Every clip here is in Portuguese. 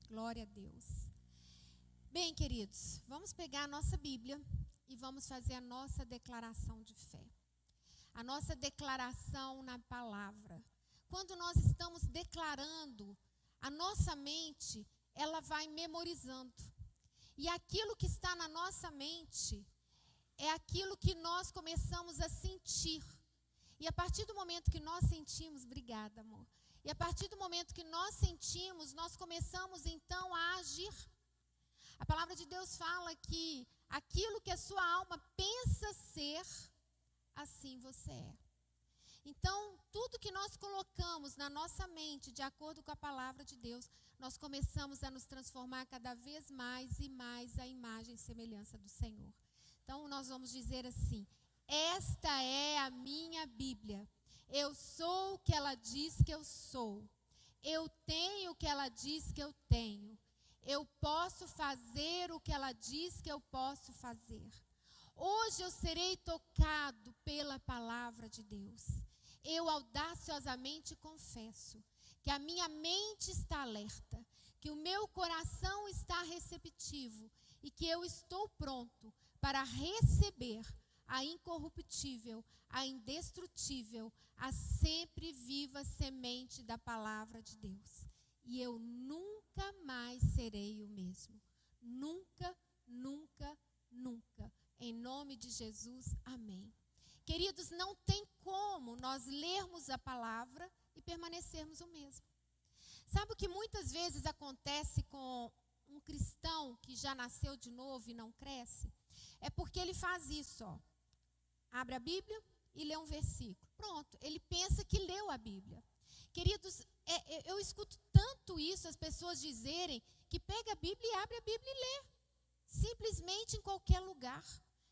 Glória a Deus. Bem, queridos, vamos pegar a nossa Bíblia e vamos fazer a nossa declaração de fé. A nossa declaração na palavra. Quando nós estamos declarando, a nossa mente, ela vai memorizando. E aquilo que está na nossa mente é aquilo que nós começamos a sentir. E a partir do momento que nós sentimos, obrigada, amor. E a partir do momento que nós sentimos, nós começamos então a agir. A palavra de Deus fala que aquilo que a sua alma pensa ser, assim você é. Então, tudo que nós colocamos na nossa mente, de acordo com a palavra de Deus, nós começamos a nos transformar cada vez mais e mais a imagem e semelhança do Senhor. Então, nós vamos dizer assim: esta é a minha Bíblia. Eu sou o que ela diz que eu sou. Eu tenho o que ela diz que eu tenho. Eu posso fazer o que ela diz que eu posso fazer. Hoje eu serei tocado pela palavra de Deus. Eu audaciosamente confesso que a minha mente está alerta, que o meu coração está receptivo e que eu estou pronto para receber a incorruptível, a indestrutível, a sempre viva semente da palavra de Deus. E eu nunca mais serei o mesmo. Nunca, nunca, nunca. Em nome de Jesus, amém. Queridos, não tem como nós lermos a palavra e permanecermos o mesmo. Sabe o que muitas vezes acontece com um cristão que já nasceu de novo e não cresce? É porque ele faz isso, ó. Abre a Bíblia e lê um versículo. Pronto, ele pensa que leu a Bíblia. Queridos, eu escuto tanto isso, as pessoas dizerem que pega a Bíblia e abre a Bíblia e lê. Simplesmente em qualquer lugar.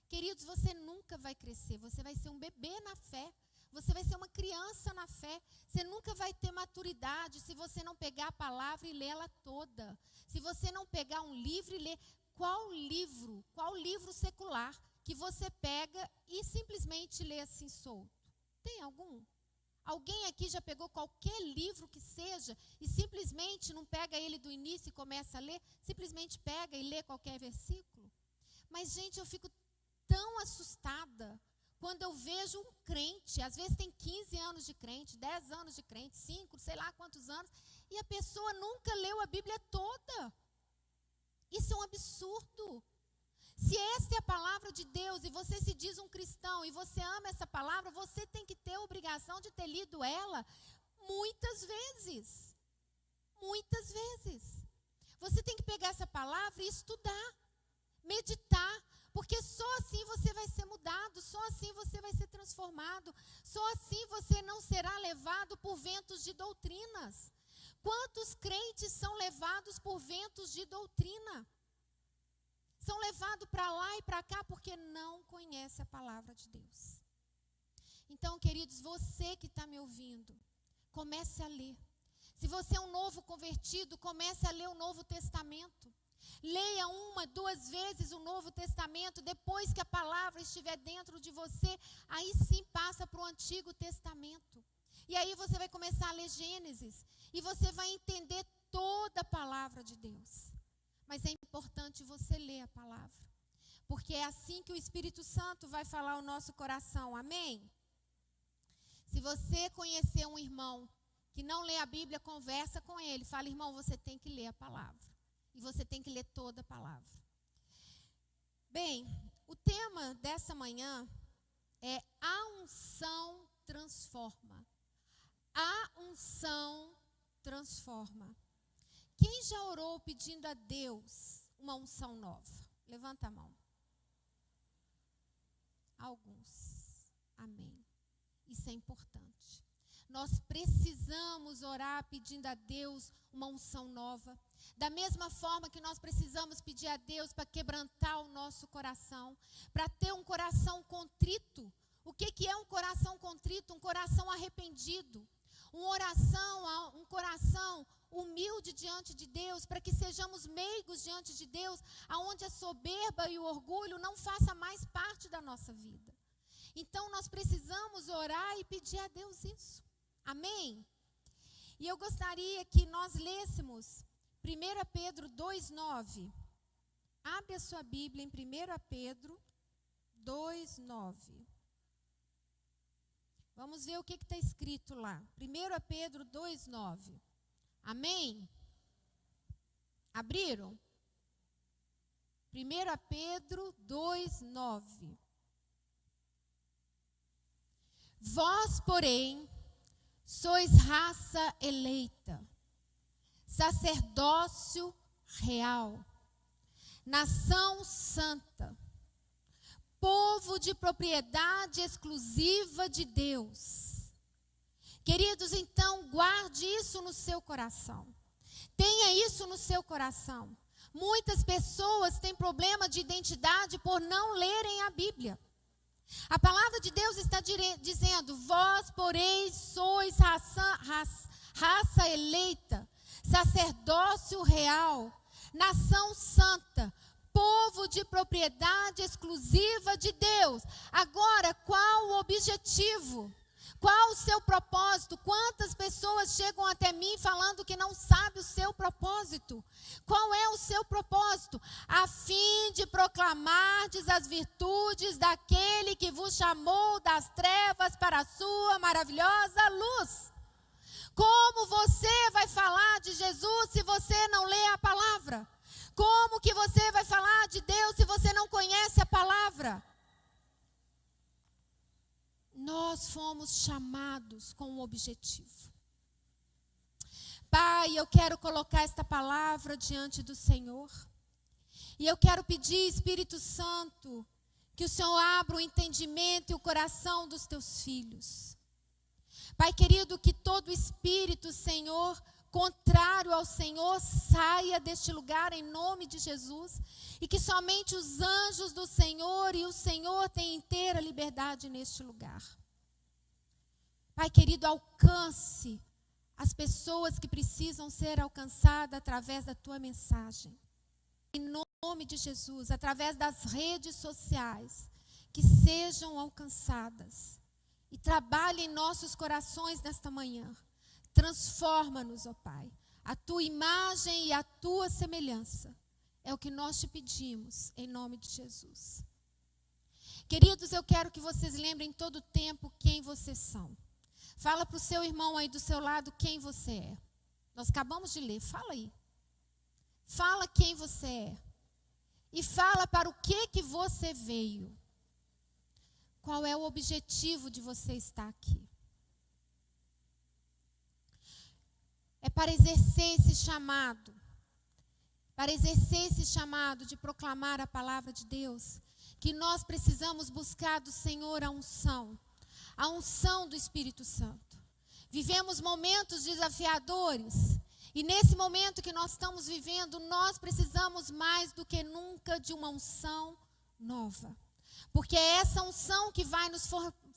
Queridos, você nunca vai crescer, você vai ser um bebê na fé. Você vai ser uma criança na fé. Você nunca vai ter maturidade se você não pegar a palavra e ler ela toda. Se você não pegar um livro e ler. Qual livro secular que você pega e simplesmente lê assim solto? Tem algum? Alguém aqui já pegou qualquer livro que seja e simplesmente não pega ele do início e começa a ler? Simplesmente pega e lê qualquer versículo? Mas, gente, eu fico tão assustada quando eu vejo um crente, às vezes tem 15 anos de crente, 10 anos de crente, 5, sei lá quantos anos, e a pessoa nunca leu a Bíblia toda. Isso é um absurdo. Se esta é a palavra de Deus e você se diz um cristão e você ama essa palavra, você tem que ter a obrigação de ter lido ela muitas vezes. Muitas vezes. Você tem que pegar essa palavra e estudar, meditar, porque só assim você vai ser mudado, só assim você vai ser transformado, só assim você não será levado por ventos de doutrinas. Quantos crentes são levados por ventos de doutrina? São levados para lá e para cá porque não conhecem a palavra de Deus. Então, queridos, você que está me ouvindo, comece a ler. Se você é um novo convertido, comece a ler o Novo Testamento. Leia 1, 2 vezes o Novo Testamento, depois que a palavra estiver dentro de você, aí sim passa para o Antigo Testamento. E aí você vai começar a ler Gênesis e você vai entender toda a palavra de Deus. Mas é importante você ler a palavra, porque é assim que o Espírito Santo vai falar ao nosso coração, amém? Se você conhecer um irmão que não lê a Bíblia, conversa com ele, fala: irmão, você tem que ler a palavra, e você tem que ler toda a palavra. Bem, o tema dessa manhã é a unção transforma. A unção transforma. Quem já orou pedindo a Deus uma unção nova? Levanta a mão. Alguns. Amém. Isso é importante. Nós precisamos orar pedindo a Deus uma unção nova. Da mesma forma que nós precisamos pedir a Deus para quebrantar o nosso coração, para ter um coração contrito. O que é um coração contrito? Um coração arrependido. Um coração humilde diante de Deus, para que sejamos meigos diante de Deus, aonde a soberba e o orgulho não façam mais parte da nossa vida. Então nós precisamos orar e pedir a Deus isso. Amém? E eu gostaria que nós lêssemos 1 Pedro 2,9. Abre a sua Bíblia em 1 Pedro 2,9. Vamos ver o que está escrito lá. 1 Pedro 2,9. Amém? Abriram? 1 Pedro 2,9. Vós, porém, sois raça eleita, sacerdócio real, nação santa, povo de propriedade exclusiva de Deus. Queridos, então, guarde isso no seu coração. Tenha isso no seu coração. Muitas pessoas têm problema de identidade por não lerem a Bíblia. A palavra de Deus está dizendo: vós, porém, sois raça eleita, sacerdócio real, nação santa, povo de propriedade exclusiva de Deus. Agora, qual o objetivo? Qual o seu propósito? Quantas pessoas chegam até mim falando que não sabe o seu propósito? Qual é o seu propósito? A fim de proclamardes as virtudes daquele que vos chamou das trevas para a sua maravilhosa luz. Como você vai falar de Jesus se você não lê a palavra? Como que você vai falar de Deus se você não conhece a palavra? Nós fomos chamados com um objetivo. Pai, eu quero colocar esta palavra diante do Senhor. E eu quero pedir, Espírito Santo, que o Senhor abra o entendimento e o coração dos teus filhos. Pai querido, que todo espírito, Senhor, contrário ao Senhor, saia deste lugar em nome de Jesus. E que somente os anjos do Senhor e o Senhor tenham inteira liberdade neste lugar. Pai querido, alcance as pessoas que precisam ser alcançadas através da tua mensagem. Em nome de Jesus, através das redes sociais, que sejam alcançadas. E trabalhe em nossos corações nesta manhã. Transforma-nos, ó Pai. A tua imagem e a tua semelhança. É o que nós te pedimos, em nome de Jesus. Queridos, eu quero que vocês lembrem todo o tempo quem vocês são. Fala para o seu irmão aí do seu lado quem você é. Nós acabamos de ler, fala aí. Fala quem você é. E fala para o que você veio. Qual é o objetivo de você estar aqui? É para exercer esse chamado. Para exercer esse chamado de proclamar a palavra de Deus, que nós precisamos buscar do Senhor a unção do Espírito Santo. Vivemos momentos desafiadores, e nesse momento que nós estamos vivendo, nós precisamos mais do que nunca de uma unção nova. Porque é essa unção que vai nos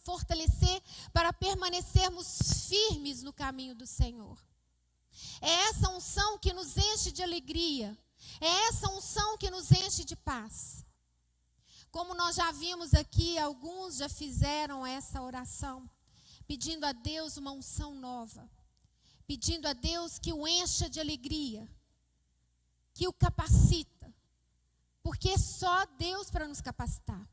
fortalecer para permanecermos firmes no caminho do Senhor. É essa unção que nos enche de alegria. É essa unção que nos enche de paz. Como nós já vimos aqui, alguns já fizeram essa oração, pedindo a Deus uma unção nova. Pedindo a Deus que o encha de alegria, que o capacita. Porque é só Deus para nos capacitar.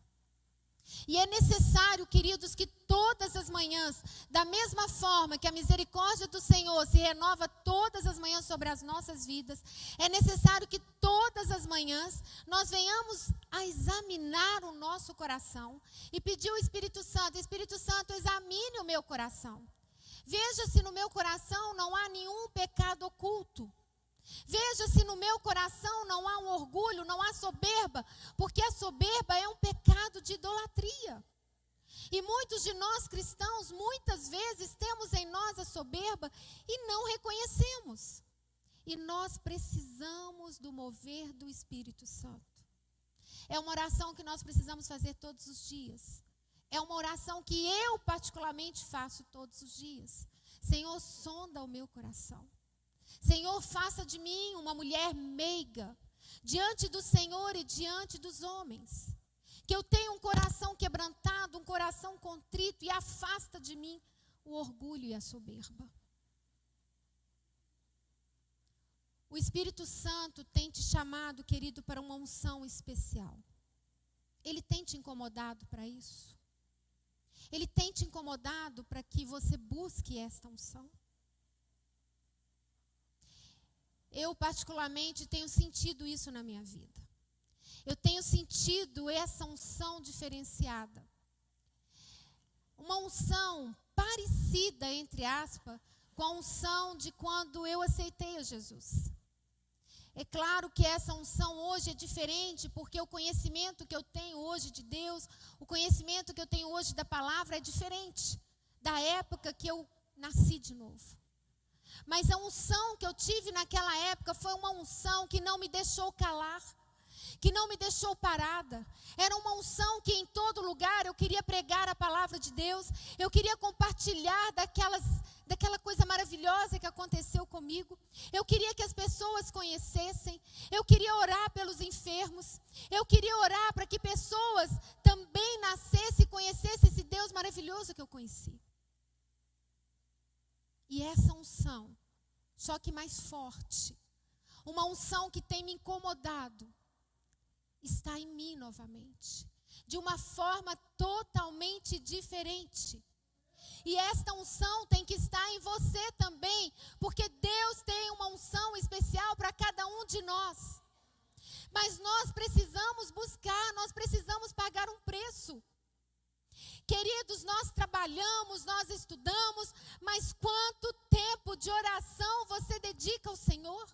E é necessário, queridos, que todas as manhãs, da mesma forma que a misericórdia do Senhor se renova todas as manhãs sobre as nossas vidas, é necessário que todas as manhãs nós venhamos a examinar o nosso coração e pedir ao Espírito Santo: Espírito Santo, examine o meu coração. Veja se no meu coração não há nenhum pecado oculto. Veja se no meu coração não há um orgulho, não há soberba, porque a soberba é um pecado de idolatria. E muitos de nós cristãos, muitas vezes temos em nós a soberba e não reconhecemos. E nós precisamos do mover do Espírito Santo. É uma oração que nós precisamos fazer todos os dias. É uma oração que eu particularmente faço todos os dias. Senhor, sonda o meu coração. Senhor, faça de mim uma mulher meiga, diante do Senhor e diante dos homens. Que eu tenha um coração quebrantado, um coração contrito, e afasta de mim o orgulho e a soberba. O Espírito Santo tem te chamado, querido, para uma unção especial. Ele tem te incomodado para isso? Ele tem te incomodado para que você busque esta unção? Eu, particularmente, tenho sentido isso na minha vida. Eu tenho sentido essa unção diferenciada. Uma unção parecida, entre aspas, com a unção de quando eu aceitei a Jesus. É claro que essa unção hoje é diferente, porque o conhecimento que eu tenho hoje de Deus, o conhecimento que eu tenho hoje da palavra é diferente da época que eu nasci de novo. Mas a unção que eu tive naquela época foi uma unção que não me deixou calar, que não me deixou parada. Era uma unção que em todo lugar eu queria pregar a palavra de Deus, eu queria compartilhar daquela coisa maravilhosa que aconteceu comigo. Eu queria que as pessoas conhecessem, eu queria orar pelos enfermos, eu queria orar para que pessoas também nascessem e conhecessem esse Deus maravilhoso que eu conheci. E essa unção, só que mais forte, uma unção que tem me incomodado, está em mim novamente, de uma forma totalmente diferente. E esta unção tem que estar em você também, porque Deus tem uma unção especial para cada um de nós. Mas nós precisamos buscar, nós precisamos pagar um preço. Queridos, nós trabalhamos, nós estudamos, mas quanto tempo de oração você dedica ao Senhor?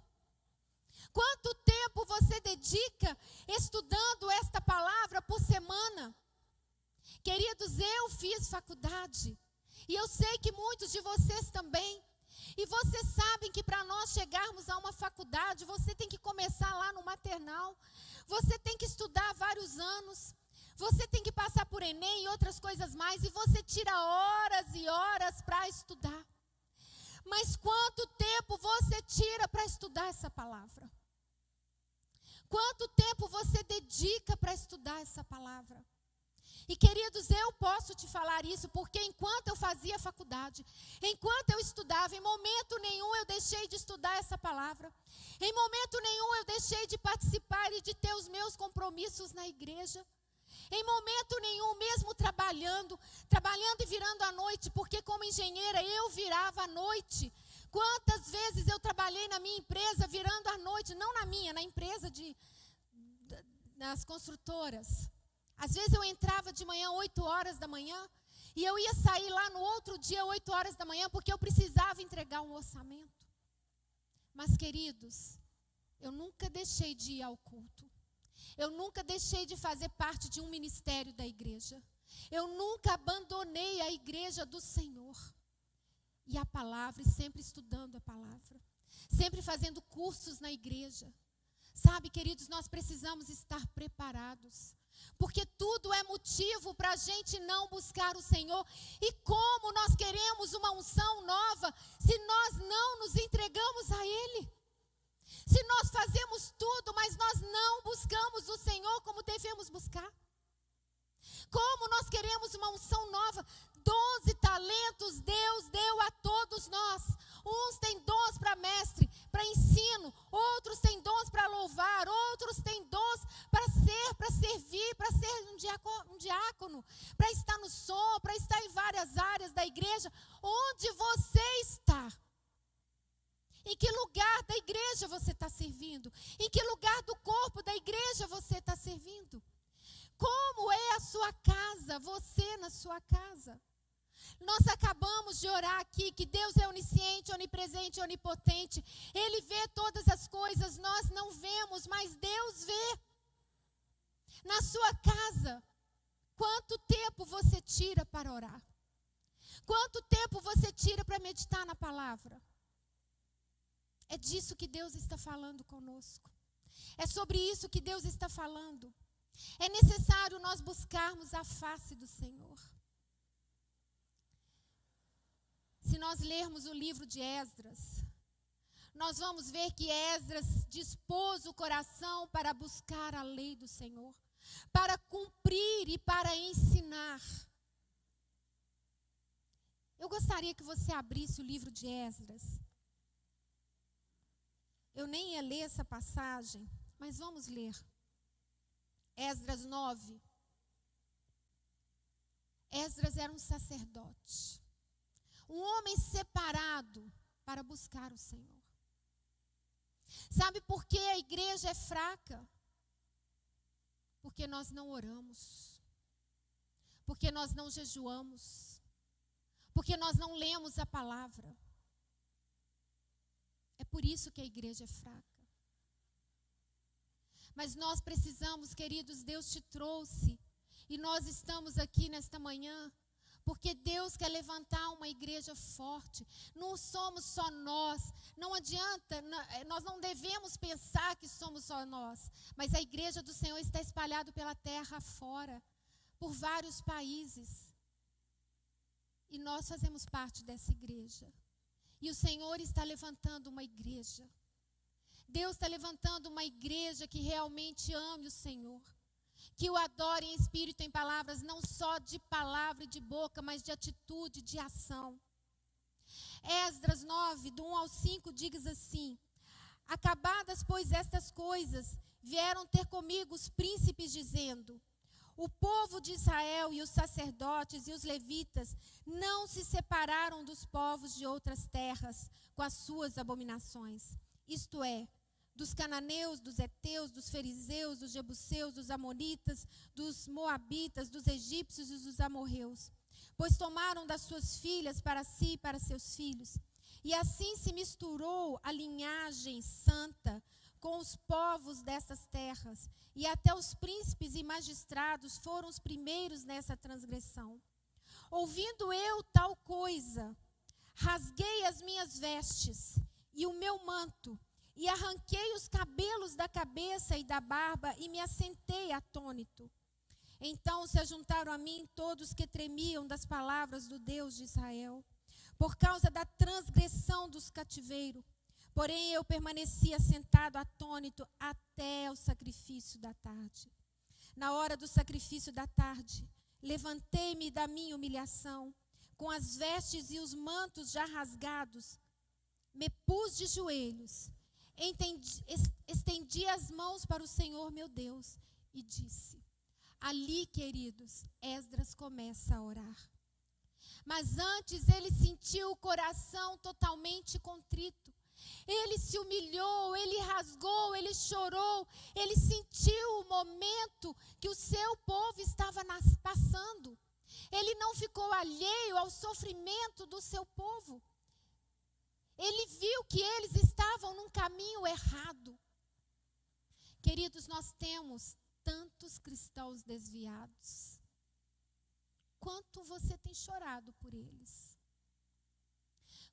Quanto tempo você dedica estudando esta palavra por semana? Queridos, eu fiz faculdade e eu sei que muitos de vocês também. E vocês sabem que para nós chegarmos a uma faculdade, você tem que começar lá no maternal. Você tem que estudar vários anos. Você tem que passar por Enem e outras coisas mais. E você tira horas e horas para estudar. Mas quanto tempo você tira para estudar essa palavra? Quanto tempo você dedica para estudar essa palavra? E queridos, eu posso te falar isso porque enquanto eu fazia faculdade, enquanto eu estudava, em momento nenhum eu deixei de estudar essa palavra. Em momento nenhum eu deixei de participar e de ter os meus compromissos na igreja. Em momento nenhum, mesmo trabalhando e virando à noite, porque como engenheira eu virava à noite. Quantas vezes eu trabalhei na minha empresa virando à noite, não na minha, na empresa nas construtoras. Às vezes eu entrava de manhã 8 horas da manhã e eu ia sair lá no outro dia 8 horas da manhã porque eu precisava entregar um orçamento. Mas queridos, eu nunca deixei de ir ao culto. Eu nunca deixei de fazer parte de um ministério da igreja. Eu nunca abandonei a igreja do Senhor. E a palavra, e sempre estudando a palavra. Sempre fazendo cursos na igreja. Sabe, queridos, nós precisamos estar preparados. Porque tudo é motivo para a gente não buscar o Senhor. E como nós queremos uma unção nova se nós não nos entregamos a Ele? Se nós fazemos tudo, mas nós não buscamos o Senhor como devemos buscar. Como nós queremos uma unção nova? 12 talentos Deus deu a todos nós. Uns têm dons para mestre, para ensino. Outros têm dons para louvar. Outros têm dons para servir, para ser um diácono. Para estar no som, para estar em várias áreas da igreja. Onde você está? Em que lugar da igreja você está servindo? Em que lugar do corpo da igreja você está servindo? Como é a sua casa, você na sua casa? Nós acabamos de orar aqui que Deus é onisciente, onipresente, onipotente. Ele vê todas as coisas, nós não vemos, mas Deus vê. Na sua casa, quanto tempo você tira para orar? Quanto tempo você tira para meditar na palavra? É disso que Deus está falando conosco. É sobre isso que Deus está falando. É necessário nós buscarmos a face do Senhor. Se nós lermos o livro de Esdras, nós vamos ver que Esdras dispôs o coração para buscar a lei do Senhor, para cumprir e para ensinar. Eu gostaria que você abrisse o livro de Esdras. eu nem ia ler essa passagem, mas vamos ler. Esdras 9. Esdras era um sacerdote, um homem separado para buscar o Senhor. Sabe por que a igreja é fraca? Porque nós não oramos, porque nós não jejuamos, porque nós não lemos a palavra. É por isso que a igreja é fraca. Mas nós precisamos, queridos, Deus te trouxe, e nós estamos aqui nesta manhã, porque Deus quer levantar uma igreja forte. Não somos só nós. Não adianta, nós não devemos pensar que somos só nós. Mas a igreja do Senhor está espalhada pela terra afora, por vários países. E nós fazemos parte dessa igreja. E o Senhor está levantando uma igreja. Deus está levantando uma igreja que realmente ame o Senhor. Que o adore em espírito e em palavras, não só de palavra e de boca, mas de atitude, de ação. Esdras 9, do 1 ao 5, diz assim: acabadas, pois, estas coisas, vieram ter comigo os príncipes, dizendo: o povo de Israel e os sacerdotes e os levitas não se separaram dos povos de outras terras com as suas abominações. Isto é, dos cananeus, dos heteus, dos fariseus, dos jebuseus, dos amonitas, dos moabitas, dos egípcios e dos amorreus. Pois tomaram das suas filhas para si e para seus filhos. E assim se misturou a linhagem santa com os povos dessas terras. E até os príncipes e magistrados foram os primeiros nessa transgressão. Ouvindo eu tal coisa, rasguei as minhas vestes e o meu manto, e arranquei os cabelos da cabeça e da barba, e me assentei atônito. Então se ajuntaram a mim todos que tremiam das palavras do Deus de Israel, por causa da transgressão dos cativeiros. Porém eu permaneci assentado atônito até o sacrifício da tarde. Na hora do sacrifício da tarde, levantei-me da minha humilhação, com as vestes e os mantos já rasgados, me pus de joelhos, estendi as mãos para o Senhor meu Deus e disse. Ali, queridos, Esdras começa a orar. Mas antes ele sentiu o coração totalmente contrito. Ele se humilhou, ele rasgou, ele chorou, ele sentiu o momento que o seu povo estava passando. Ele não ficou alheio ao sofrimento do seu povo. Ele viu que eles estavam num caminho errado. Queridos, nós temos tantos cristãos desviados. Quanto você tem chorado por eles?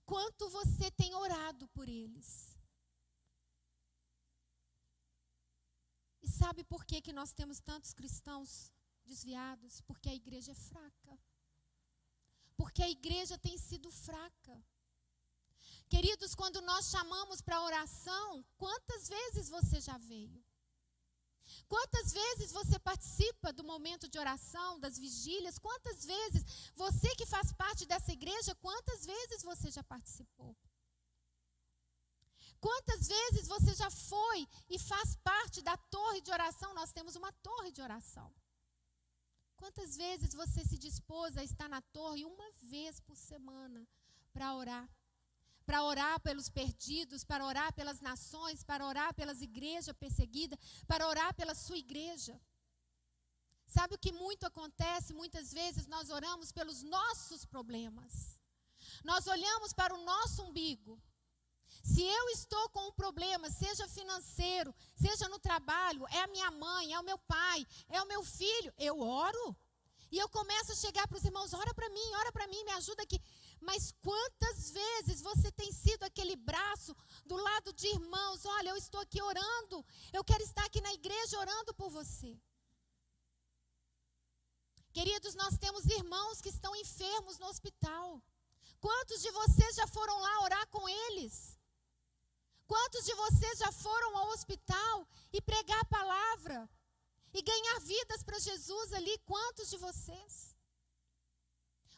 Quanto você tem orado por eles? E sabe por que nós temos tantos cristãos desviados? Porque a igreja é fraca. Porque a igreja tem sido fraca. Queridos, quando nós chamamos para oração, quantas vezes você já veio? Quantas vezes você participa do momento de oração, das vigílias? Quantas vezes você que faz parte dessa igreja, quantas vezes você já participou? Quantas vezes você já foi e faz parte da torre de oração? Nós temos uma torre de oração. Quantas vezes você se dispôs a estar na torre uma vez por semana para orar? Para orar pelos perdidos, para orar pelas nações, para orar pelas igrejas perseguidas, para orar pela sua igreja. Sabe o que muito acontece? Muitas vezes nós oramos pelos nossos problemas. Nós olhamos para o nosso umbigo. Se eu estou com um problema, seja financeiro, seja no trabalho, é a minha mãe, é o meu pai, é o meu filho, eu oro. E eu começo a chegar para os irmãos, ora para mim, me ajuda aqui. Mas quantas vezes você tem sido aquele braço do lado de irmãos? Olha, eu estou aqui orando, eu quero estar aqui na igreja orando por você. Queridos, nós temos irmãos que estão enfermos no hospital. Quantos de vocês já foram lá orar com eles? Quantos de vocês já foram ao hospital e pregar a palavra? E ganhar vidas para Jesus ali? Quantos de vocês?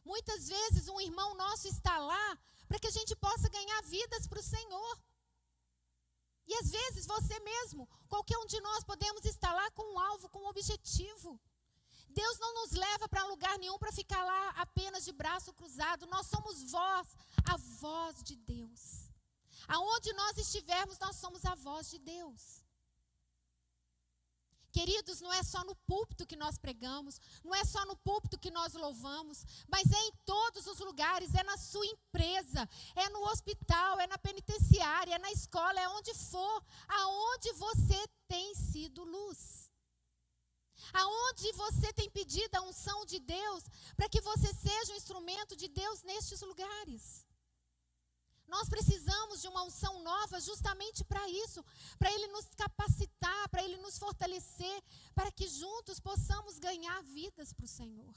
Muitas vezes um irmão nosso está lá para que a gente possa ganhar vidas para o Senhor. E às vezes você mesmo, qualquer um de nós podemos estar lá com um alvo, com um objetivo. Deus não nos leva para lugar nenhum para ficar lá apenas de braço cruzado. Nós somos voz, a voz de Deus. Aonde nós estivermos, nós somos a voz de Deus. Queridos, não é só no púlpito que nós pregamos, não é só no púlpito que nós louvamos, mas é em todos os lugares, é na sua empresa, é no hospital, é na penitenciária, é na escola, é onde for, aonde você tem sido luz. Aonde você tem pedido a unção de Deus para que você seja um instrumento de Deus nestes lugares. Nós precisamos de uma unção nova justamente para isso, para Ele nos capacitar, para Ele nos fortalecer, para que juntos possamos ganhar vidas para o Senhor.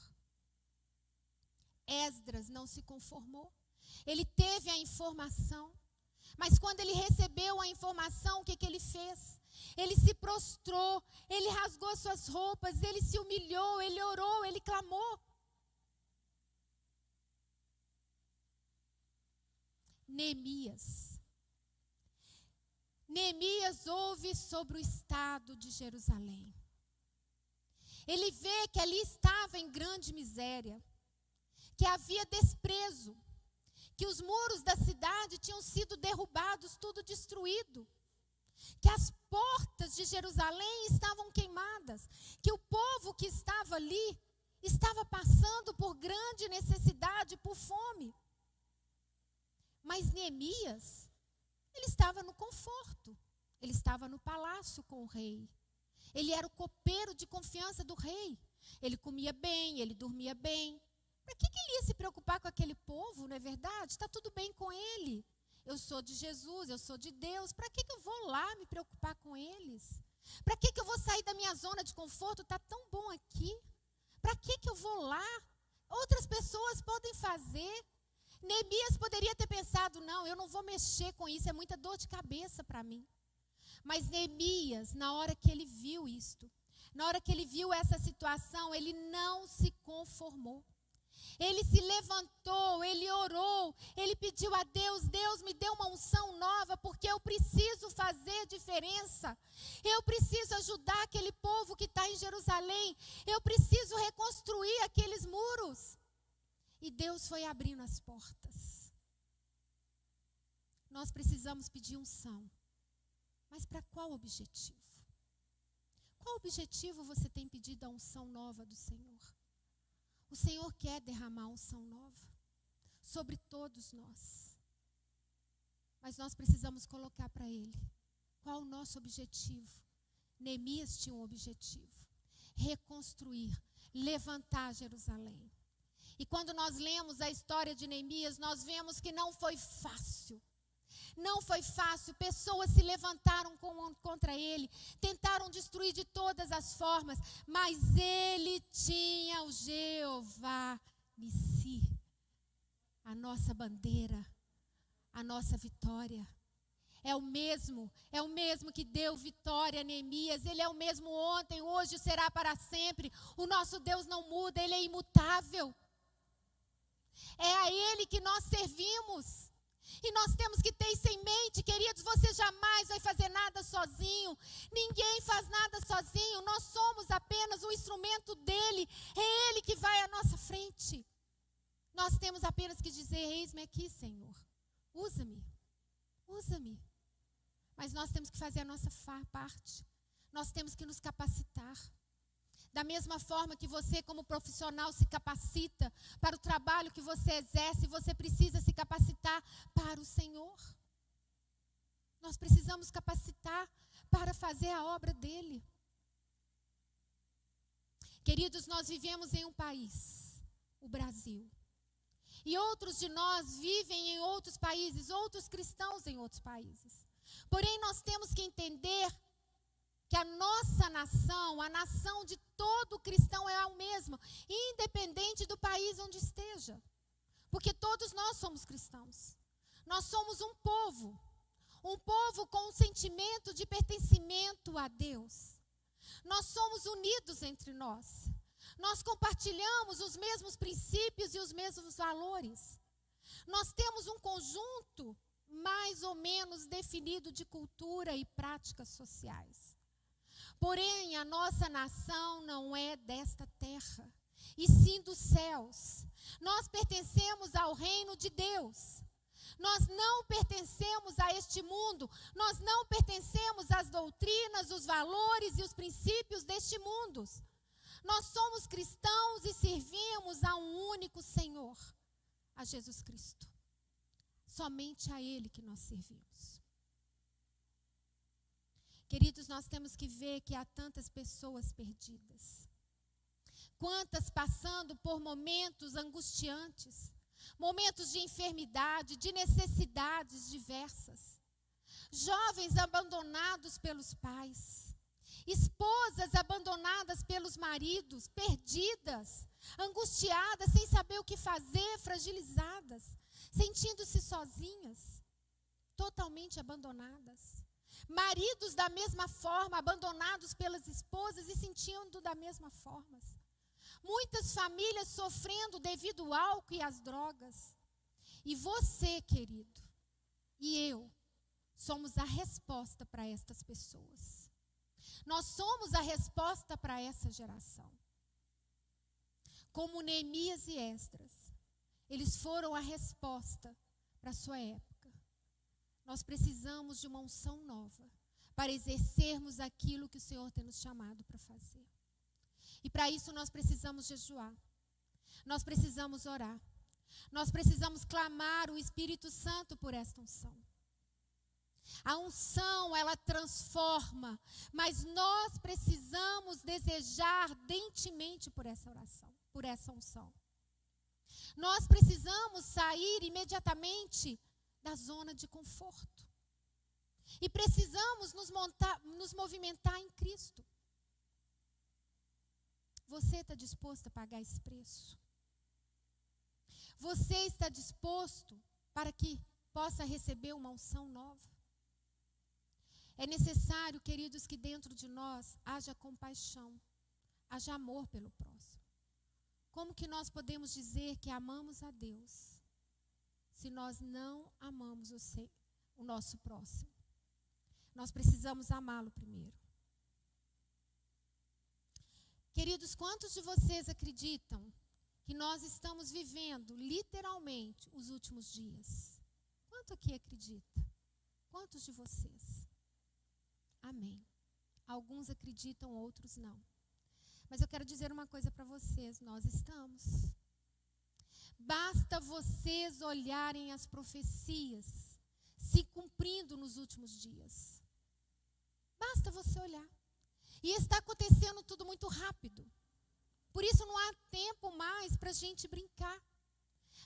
Esdras não se conformou, ele teve a informação, mas quando ele recebeu a informação, o que ele fez? Ele se prostrou, ele rasgou suas roupas, ele se humilhou, ele orou, ele clamou. Neemias ouve sobre o estado de Jerusalém. Ele vê que ali estava em grande miséria, que havia desprezo, que os muros da cidade tinham sido derrubados, tudo destruído, que as portas de Jerusalém estavam queimadas, que o povo que estava ali estava passando por grande necessidade, por fome. Mas Neemias, ele estava no conforto, ele estava no palácio com o rei. Ele era o copeiro de confiança do rei. Ele comia bem, ele dormia bem. Para que ele ia se preocupar com aquele povo, não é verdade? Está tudo bem com ele. Eu sou de Jesus, eu sou de Deus. Para que eu vou lá me preocupar com eles? Para que eu vou sair da minha zona de conforto? Está tão bom aqui. Para que eu vou lá? Outras pessoas podem fazer. Neemias poderia ter pensado, não, eu não vou mexer com isso, é muita dor de cabeça para mim. Mas Neemias, na hora que ele viu isto, na hora que ele viu essa situação, ele não se conformou. Ele se levantou, ele orou, ele pediu a Deus, Deus me dê uma unção nova, porque eu preciso fazer diferença. Eu preciso ajudar aquele povo que está em Jerusalém, eu preciso reconstruir aqueles muros. E Deus foi abrindo as portas. Nós precisamos pedir unção. Mas para qual objetivo? Qual objetivo você tem pedido a unção nova do Senhor? O Senhor quer derramar unção nova sobre todos nós. Mas nós precisamos colocar para Ele. Qual o nosso objetivo? Neemias tinha um objetivo. Reconstruir, levantar Jerusalém. E quando nós lemos a história de Neemias, nós vemos que não foi fácil. Não foi fácil, pessoas se levantaram contra ele, tentaram destruir de todas as formas, mas ele tinha o Jeová Nissi, a nossa bandeira, a nossa vitória. É o mesmo que deu vitória a Neemias, ele é o mesmo ontem, hoje será para sempre. O nosso Deus não muda, ele é imutável. É a Ele que nós servimos. E nós temos que ter isso em mente, queridos, você jamais vai fazer nada sozinho. Ninguém faz nada sozinho, nós somos apenas um instrumento dEle. É Ele que vai à nossa frente. Nós temos apenas que dizer, eis-me aqui, Senhor. Usa-me, usa-me. Mas nós temos que fazer a nossa parte. Nós temos que nos capacitar. Da mesma forma que você, como profissional, se capacita para o trabalho que você exerce, você precisa se capacitar para o Senhor. Nós precisamos capacitar para fazer a obra dEle. Queridos, nós vivemos em um país, o Brasil. E outros de nós vivem em outros países, outros cristãos em outros países. Porém, nós temos que entender que a nossa nação, a nação de todo cristão é a mesma, independente do país onde esteja. Porque todos nós somos cristãos. Nós somos um povo com um sentimento de pertencimento a Deus. Nós somos unidos entre nós. Nós compartilhamos os mesmos princípios e os mesmos valores. Nós temos um conjunto mais ou menos definido de cultura e práticas sociais. Porém, a nossa nação não é desta terra, e sim dos céus. Nós pertencemos ao reino de Deus. Nós não pertencemos a este mundo, nós não pertencemos às doutrinas, os valores e os princípios deste mundo. Nós somos cristãos e servimos a um único Senhor, a Jesus Cristo. Somente a Ele que nós servimos. Queridos, nós temos que ver que há tantas pessoas perdidas. Quantas passando por momentos angustiantes, momentos de enfermidade, de necessidades diversas. Jovens abandonados pelos pais. Esposas abandonadas pelos maridos, perdidas, angustiadas, sem saber o que fazer, fragilizadas, sentindo-se sozinhas, totalmente abandonadas. Maridos da mesma forma, abandonados pelas esposas e sentindo da mesma forma. Muitas famílias sofrendo devido ao álcool e às drogas. E você, querido, e eu, somos a resposta para estas pessoas. Nós somos a resposta para essa geração. Como Neemias e Esdras, eles foram a resposta para a sua época. Nós precisamos de uma unção nova para exercermos aquilo que o Senhor tem nos chamado para fazer. E para isso nós precisamos jejuar. Nós precisamos orar. Nós precisamos clamar o Espírito Santo por esta unção. A unção, ela transforma, mas nós precisamos desejar ardentemente por essa oração, por essa unção. Nós precisamos sair imediatamente da zona de conforto. E precisamos nos movimentar em Cristo. Você está disposto a pagar esse preço? Você está disposto para que possa receber uma unção nova? É necessário, queridos, que dentro de nós haja compaixão, haja amor pelo próximo. Como que nós podemos dizer que amamos a Deus se nós não amamos o nosso próximo? Nós precisamos amá-lo primeiro. Queridos, quantos de vocês acreditam que nós estamos vivendo literalmente os últimos dias? Quanto aqui acredita? Quantos de vocês? Amém. Alguns acreditam, outros não. Mas eu quero dizer uma coisa para vocês, nós estamos. Basta vocês olharem as profecias se cumprindo nos últimos dias. Basta você olhar. E está acontecendo tudo muito rápido. Por isso não há tempo mais para a gente brincar.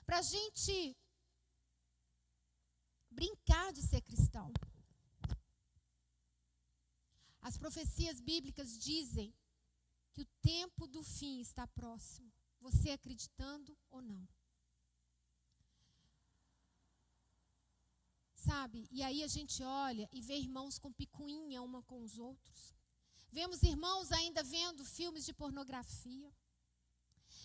Para a gente brincar de ser cristão. As profecias bíblicas dizem que o tempo do fim está próximo. Você acreditando ou não. Sabe? E aí a gente olha e vê irmãos com picuinha uma com os outros. Vemos irmãos ainda vendo filmes de pornografia.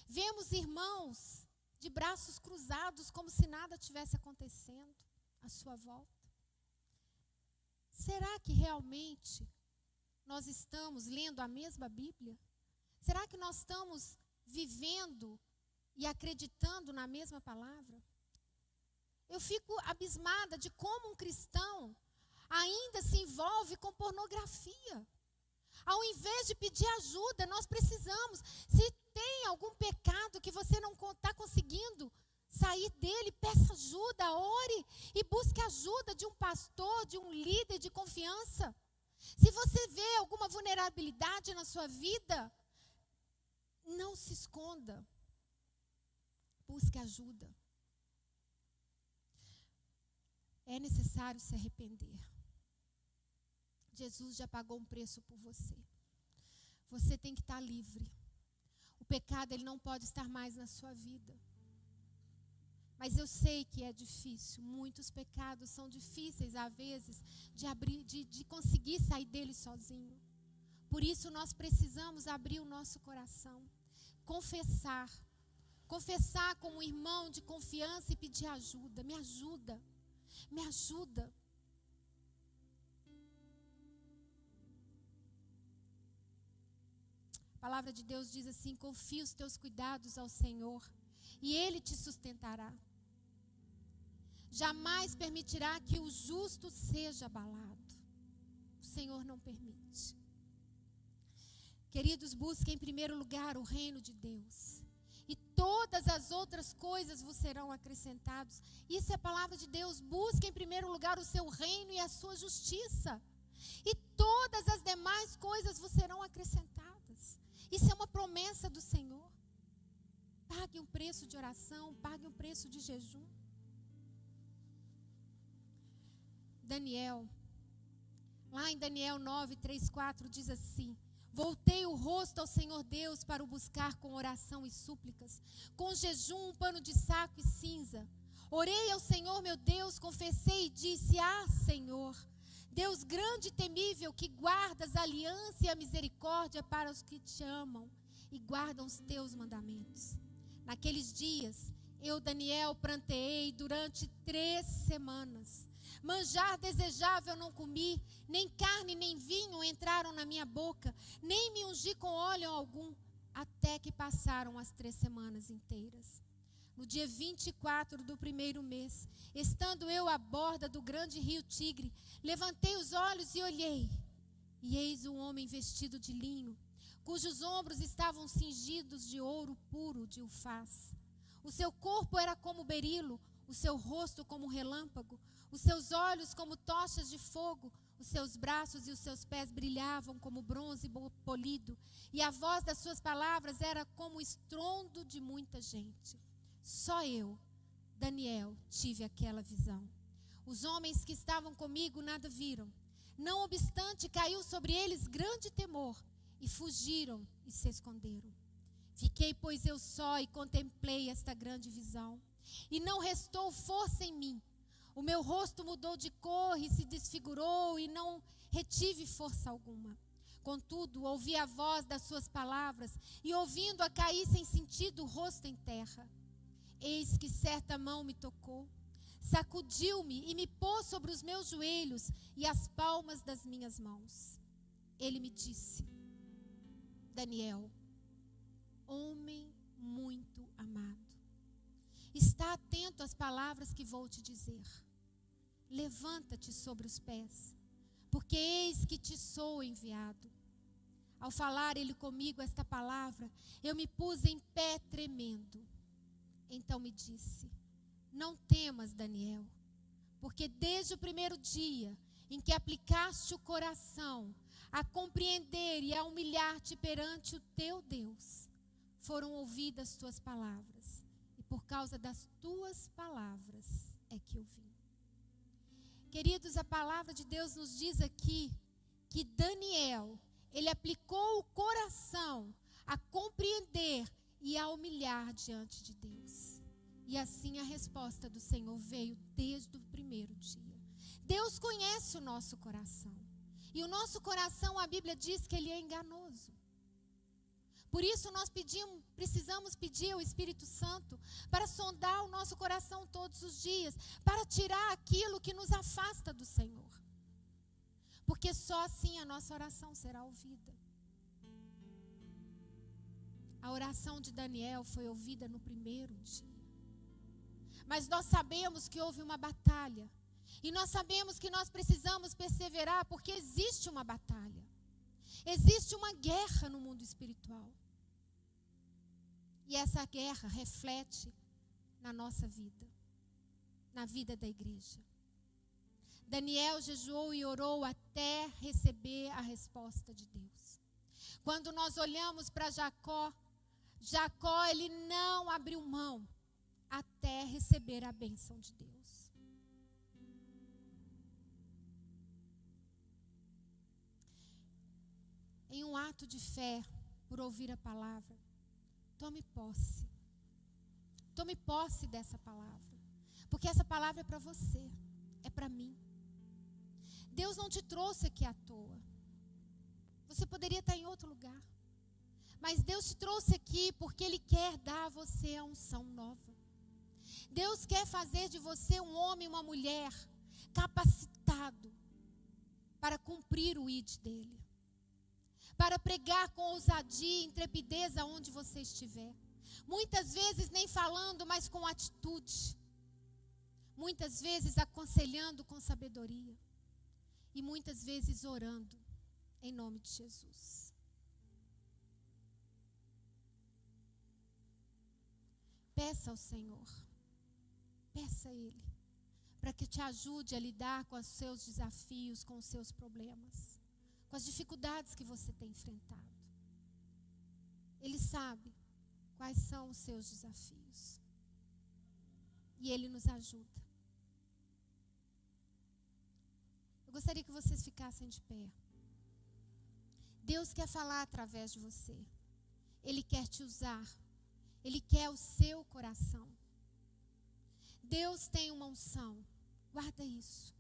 Vemos irmãos de braços cruzados como se nada tivesse acontecendo à sua volta. Será que realmente nós estamos lendo a mesma Bíblia? Será que nós estamos vivendo e acreditando na mesma palavra? Eu fico abismada de como um cristão ainda se envolve com pornografia. Ao invés de pedir ajuda, nós precisamos. Se tem algum pecado que você não está conseguindo sair dele, peça ajuda, ore e busque ajuda de um pastor, de um líder de confiança. Se você vê alguma vulnerabilidade na sua vida, não se esconda. Busque ajuda. É necessário se arrepender. Jesus já pagou um preço por você. Você tem que estar livre. O pecado, ele não pode estar mais na sua vida. Mas eu sei que é difícil. Muitos pecados são difíceis, às vezes, de conseguir sair deles sozinho. Por isso, nós precisamos abrir o nosso coração. Confessar. Confessar com um irmão de confiança e pedir ajuda. Me ajuda. Me ajuda. A palavra de Deus diz assim: confia os teus cuidados ao Senhor e Ele te sustentará. Jamais permitirá que o justo seja abalado. O Senhor não permite. Queridos, busquem em primeiro lugar o reino de Deus. E todas as outras coisas vos serão acrescentadas. Isso é a palavra de Deus. Busque em primeiro lugar o seu reino e a sua justiça. E todas as demais coisas vos serão acrescentadas. Isso é uma promessa do Senhor. Pague um preço de oração, pague um preço de jejum. Daniel, lá em Daniel 9, 3, 4, diz assim: voltei o rosto ao Senhor Deus para o buscar com oração e súplicas, com jejum, um pano de saco e cinza. Orei ao Senhor meu Deus, confessei e disse: Senhor, Deus grande e temível, que guardas a aliança e a misericórdia para os que te amam e guardam os teus mandamentos. Naqueles dias, eu, Daniel, pranteei durante 3 semanas. Manjar desejável não comi, nem carne nem vinho entraram na minha boca, nem me ungi com óleo algum, até que passaram as 3 semanas inteiras. No dia 24 do primeiro mês, estando eu à borda do grande rio Tigre, levantei os olhos e olhei, e eis um homem vestido de linho, cujos ombros estavam cingidos de ouro puro de Ufaz. O seu corpo era como berilo, o seu rosto como relâmpago, os seus olhos como tochas de fogo, os seus braços e os seus pés brilhavam como bronze polido, e a voz das suas palavras era como o estrondo de muita gente. Só eu, Daniel, tive aquela visão. Os homens que estavam comigo nada viram. Não obstante, caiu sobre eles grande temor, e fugiram e se esconderam. Fiquei, pois, eu só e contemplei esta grande visão, e não restou força em mim. O meu rosto mudou de cor e se desfigurou, e não retive força alguma. Contudo, ouvi a voz das suas palavras, e ouvindo-a caí sem sentido o rosto em terra. Eis que certa mão me tocou, sacudiu-me e me pôs sobre os meus joelhos e as palmas das minhas mãos. Ele me disse: Daniel, homem muito amado, está atento às palavras que vou te dizer. Levanta-te sobre os pés, porque eis que te sou enviado. Ao falar ele comigo esta palavra, eu me pus em pé tremendo. Então me disse: não temas, Daniel, porque desde o primeiro dia em que aplicaste o coração a compreender e a humilhar-te perante o teu Deus, foram ouvidas tuas palavras, e por causa das tuas palavras é que eu vim. Queridos, a palavra de Deus nos diz aqui que Daniel, ele aplicou o coração a compreender e a humilhar diante de Deus. E assim a resposta do Senhor veio desde o primeiro dia. Deus conhece o nosso coração. E o nosso coração, a Bíblia diz que ele é enganoso. Por isso nós precisamos pedir ao Espírito Santo para sondar o nosso coração todos os dias, para tirar aquilo que nos afasta do Senhor. Porque só assim a nossa oração será ouvida. A oração de Daniel foi ouvida no primeiro dia. Mas nós sabemos que houve uma batalha. E nós sabemos que nós precisamos perseverar, porque existe uma batalha. Existe uma guerra no mundo espiritual. E essa guerra reflete na nossa vida, na vida da igreja. Daniel jejuou e orou até receber a resposta de Deus. Quando nós olhamos para Jacó, ele não abriu mão até receber a bênção de Deus. Em um ato de fé, por ouvir a palavra, tome posse. Tome posse dessa palavra. Porque essa palavra é para você, é para mim. Deus não te trouxe aqui à toa. Você poderia estar em outro lugar. Mas Deus te trouxe aqui porque Ele quer dar a você a unção nova. Deus quer fazer de você um homem e uma mulher capacitado para cumprir o ID dele. Para pregar com ousadia e intrepidez aonde você estiver. Muitas vezes nem falando, mas com atitude. Muitas vezes aconselhando com sabedoria. E muitas vezes orando em nome de Jesus. Peça ao Senhor. Peça a Ele. Para que te ajude a lidar com os seus desafios, com os seus problemas. Com as dificuldades que você tem enfrentado. Ele sabe quais são os seus desafios. E Ele nos ajuda. Eu gostaria que vocês ficassem de pé. Deus quer falar através de você. Ele quer te usar. Ele quer o seu coração. Deus tem uma unção. Guarda isso.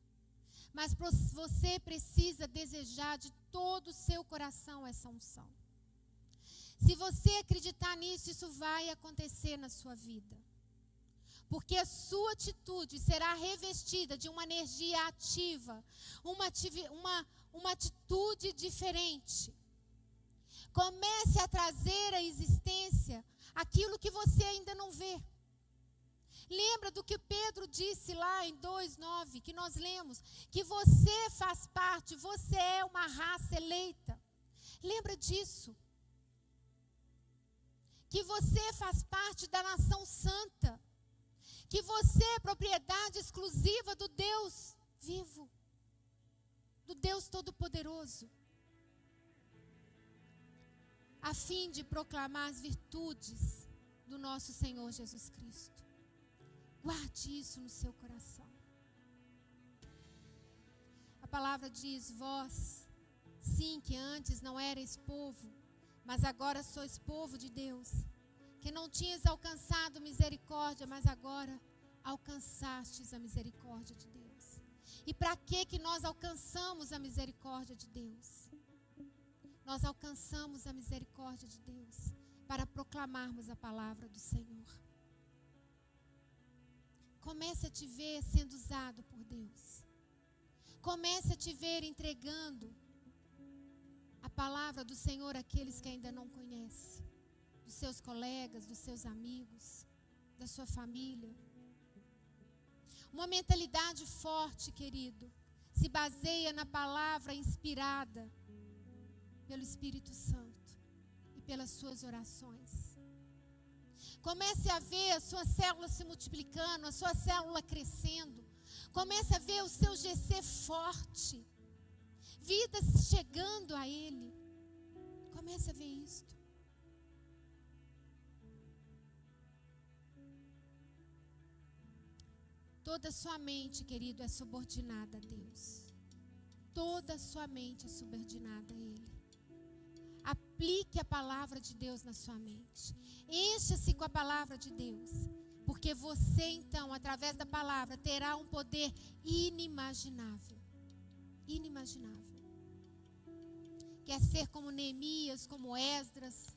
Mas você precisa desejar de todo o seu coração essa unção. Se você acreditar nisso, isso vai acontecer na sua vida. Porque a sua atitude será revestida de uma energia ativa, uma atitude diferente. Comece a trazer à existência aquilo que você ainda não vê. Lembra do que Pedro disse lá em 2:9, que nós lemos, que você faz parte, você é uma raça eleita. Lembra disso? Que você faz parte da nação santa. Que você é propriedade exclusiva do Deus vivo. Do Deus Todo-Poderoso. A fim de proclamar as virtudes do nosso Senhor Jesus Cristo. Guarde isso no seu coração. A palavra diz, vós, sim, que antes não erais povo, mas agora sois povo de Deus. Que não tinhas alcançado misericórdia, mas agora alcançastes a misericórdia de Deus. E para que nós alcançamos a misericórdia de Deus? Nós alcançamos a misericórdia de Deus para proclamarmos a palavra do Senhor. Comece a te ver sendo usado por Deus. Comece a te ver entregando a palavra do Senhor àqueles que ainda não conhecem. Dos seus colegas, dos seus amigos, da sua família. Uma mentalidade forte, querido, se baseia na palavra inspirada pelo Espírito Santo e pelas suas orações. Comece a ver a sua célula se multiplicando, a sua célula crescendo. Comece a ver o seu GC forte. Vidas chegando a Ele. Comece a ver isto. Toda a sua mente, querido, é subordinada a Deus. Toda a sua mente é subordinada a Ele. Aplique a palavra de Deus na sua mente. Encha-se com a palavra de Deus. Porque você, então, através da palavra, terá um poder inimaginável. Inimaginável. Quer ser como Neemias, como Esdras,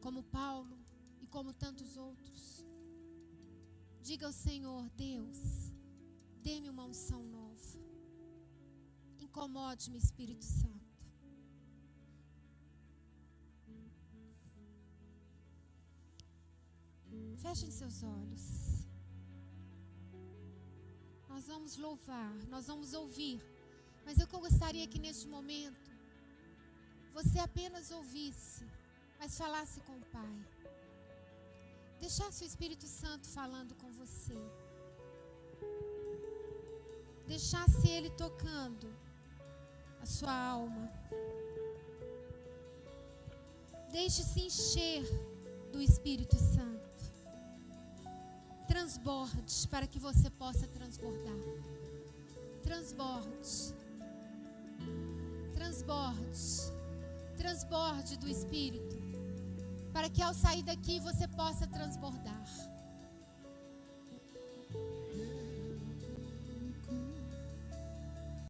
como Paulo e como tantos outros. Diga ao Senhor, Deus, dê-me uma unção nova. Incomode-me, Espírito Santo. Fechem seus olhos. Nós vamos louvar, nós vamos ouvir. Mas eu gostaria que neste momento você apenas ouvisse, mas falasse com o Pai. Deixasse o Espírito Santo falando com você. Deixasse Ele tocando a sua alma. Deixe-se encher do Espírito Santo. Transborde para que você possa transbordar. Transborde. Transborde. Transborde do Espírito. Para que ao sair daqui você possa transbordar.